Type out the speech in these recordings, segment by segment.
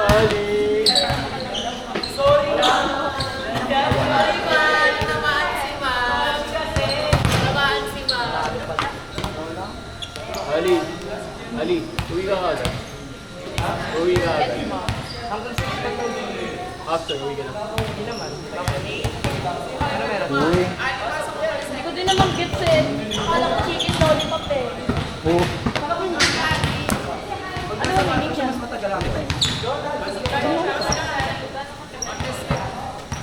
Ali! Sorry man! Namaan si Ma'am. Namaan si Ma'am. Ali! Ali! Uwi ka agad. Uwi ka agad. Hanggang 6 na to. After, uwi ka na. Hindi naman. Ano meron? Uwi. Hindi ko din naman gets eh. Akala ko chicken lollipop eh. Oo. Ano yung meaning siya? Mas matagal ang time.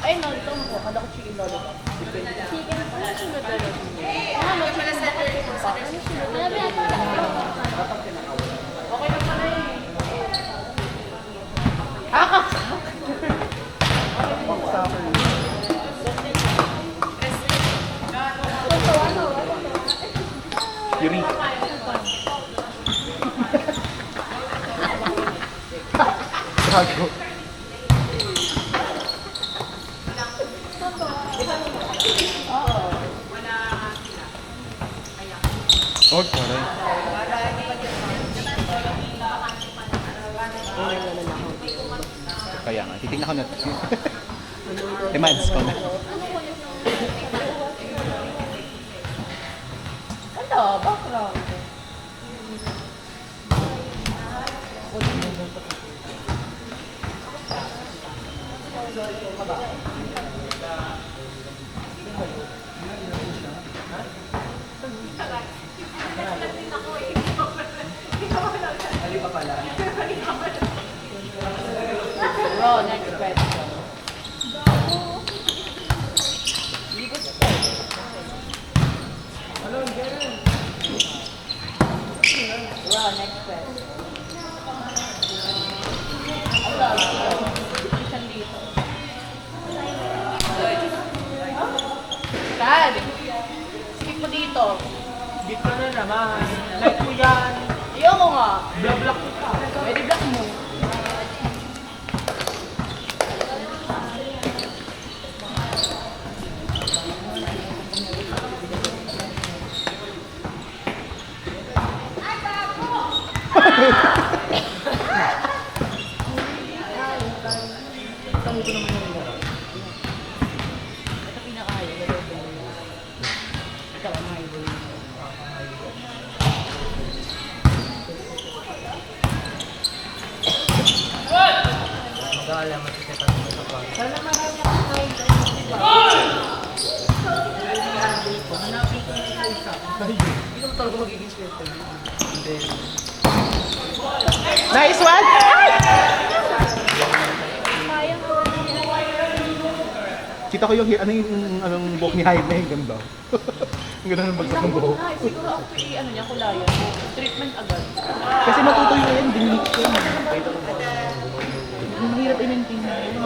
Ay, no, ito mo. Akala ko chicken lollipop. Chicken, ano sunod na rin? Ano, chicken bakit ito pa? Ano sunod? Marami ata. Okay na pala eh. Yuri. Gago. Oh, taray. Kaya nga, titignan ko na. Demands ko na. Ano? Background. Ali pa pala. Bro, next question. Ano, ganun. Bro, next question. Isang dito. Dad! Skip mo dito. Git ka na naman. Like mo yan. Ayoko nga. Bla-block ko ka. Pwede block mo. Ito pinakahayo. Ito ang highway. Mag-aalaman sa setan mo sa pa. Sana marami akong highway. Hanapin ko na yung isa. Hindi naman talaga magiging swerte. Hindi. Nice one! Sayang ko. Kita ko yung anong buhok ni Jaime, yung ganda. Ang ganda ng bagsak ng buhok. Ay, siguro actually, ano niya, kulayan. Treatment agad. Kasi matutuyo yan, dinlik yan. Yung mahirap i-maintain na yun.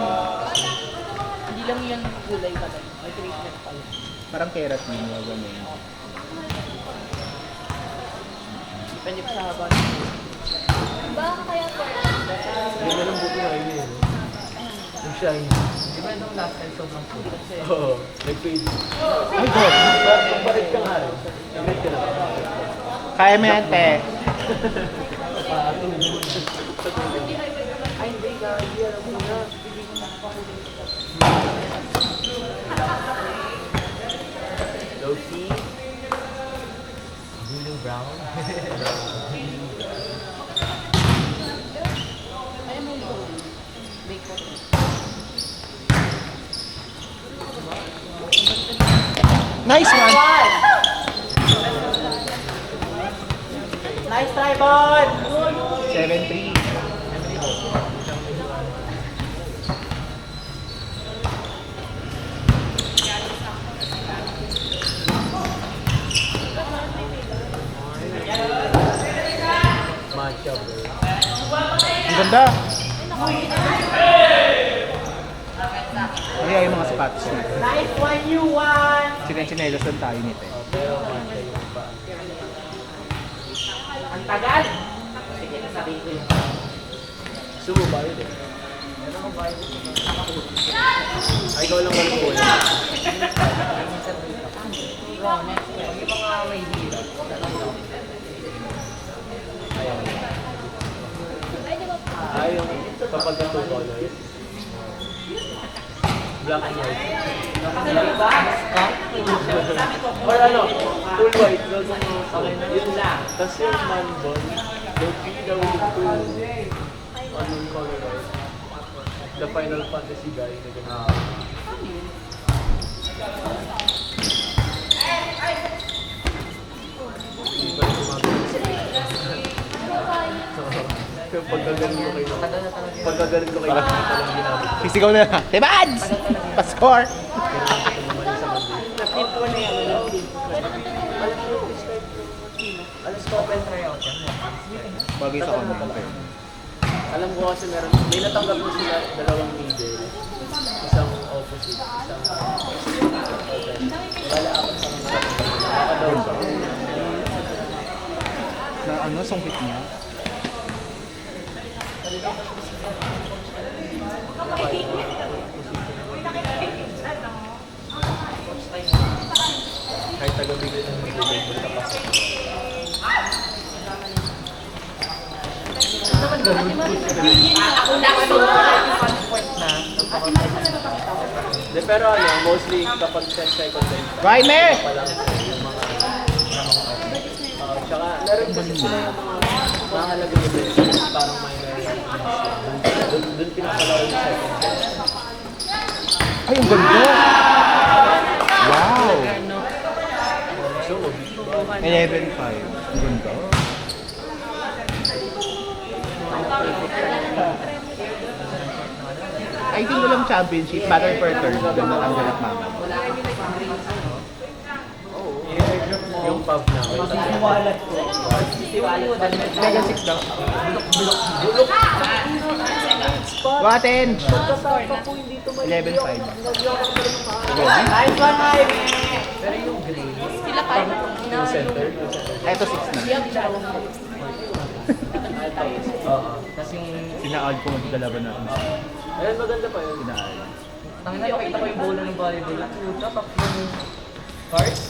Hindi lang yan kulay ka lang. May treatment pala. Parang keratin, mga ganun. Depende pa sa haba. Baka kaya po. Ganda ng buhok ni Jaime. Yung shine. Di ba itong last time sobrang po? Oo, nag-fade. Ay, God! Bakit ka nga rin? Nag-fade ka na. Kaya mo yan, te. Ay, hindi ka. Hindi alam mo na. Low-key. Blue brown. Ayaw mo ito. Bake ko. Nice one! Nice try, bud! 7-3. Matcha, bro. Ang ganda! Ay, yung mga spots na. Nice one, you one! Sinelos lang tayo nito eh. Ang tagal! Sige, nasabihin ko yun. Sumo ba yun eh? Meron ko ba yun? Ay, ikaw lang wala ko. Bro, next question. Yung mga may hirap. Ayaw. Ay, di ba po? Ayaw. Kapag na two colors. Black and white. Or ano, full white. Yun lang. Tapos yung man-ball, don't be the way to unknown color white. The Final Fantasy guy na gano'n. Hindi pa rin gumagawa. Yung pagkagaling ko kayo. Pagkagaling ko kayo, hindi pa lang ginamit. Physical na. Tibads! Pa-score! Na-flip ko na yan. Alas ko open tryout yan. Bagay sa comment. Alam ko kasi may natanggap ko sila dalawang middle. Isang opposite, isang open. Wala ako sa mga nakakadaw sa Na ano, sungkit niya? kahit taga-bigay ng middle, basta pasok. De, pero ano, mostly kapag 10 seconds din, Reimer! palang yung mga tsaka meron kasi sila yung mga mahalaga yung events, parang minor doon pinapalaw yung second set. Ay, ang ganda! Wow! So, 11-5. Ang ganda. I think walang championship, battle per turn. Ganda ang ganap mama. yung pub na, may tatlo. Mega 6 daw. Waten! 11-5. Pero yung green, Sila pa. yung center, Eto 6 na. oo. Tapos yung, Sinaad ko magkalaban natin. ayun maganda pa yun. Sinaad. Tangina, ipakita ko yung bola ng volleyball. Puta, yung cards.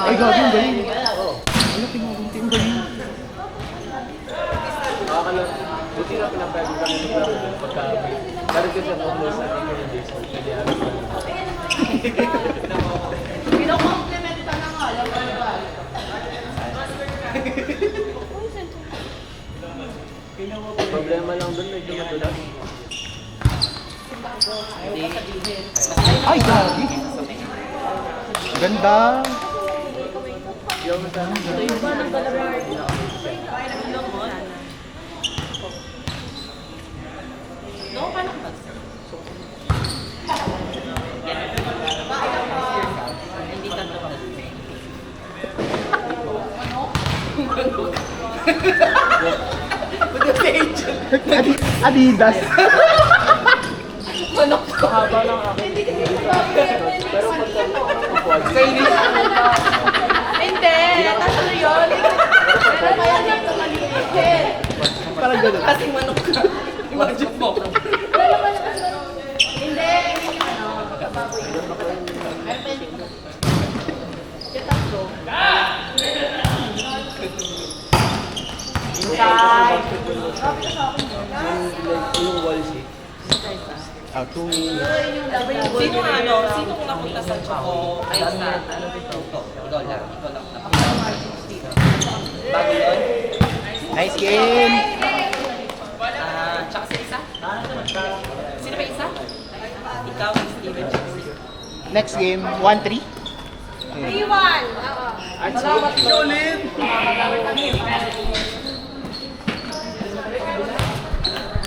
Ay, gabi, ang galing. Oo. Ano, tingnan ko, ang galing. Nakakala, buti na pinapagod kami ng laro pagka meron kasi ako close sa ating yung days mo. Pwede agad pa lang. Pinakomplementa na nga. Alam mo ba? Problema lang doon, medyo madulas. Ay, gabi. Ganda. Yung sa No, paano ka? Hindi tanto pa. Adidas. Manok ko. haba lang ako. Pero pagka upuan, Hindi. Tatlo yun. Pero kaya dito maliit. Parang gano'n. Kasing manok ka. Imagine mo. Hindi. Ano, magkababoy. Pero pwede ko. Yung tatlo. yung wall seat. Ah, 2. Sino ano? Sino kung napunta sa Choco? Ay, sa ano dito? Ikaw lang. Ikaw lang. Bago yun? Nice game. Tsaka sa isa? Sino ba isa? Ikaw, Steven, tsaka si Next game, 1-3. Iwan. At ulit!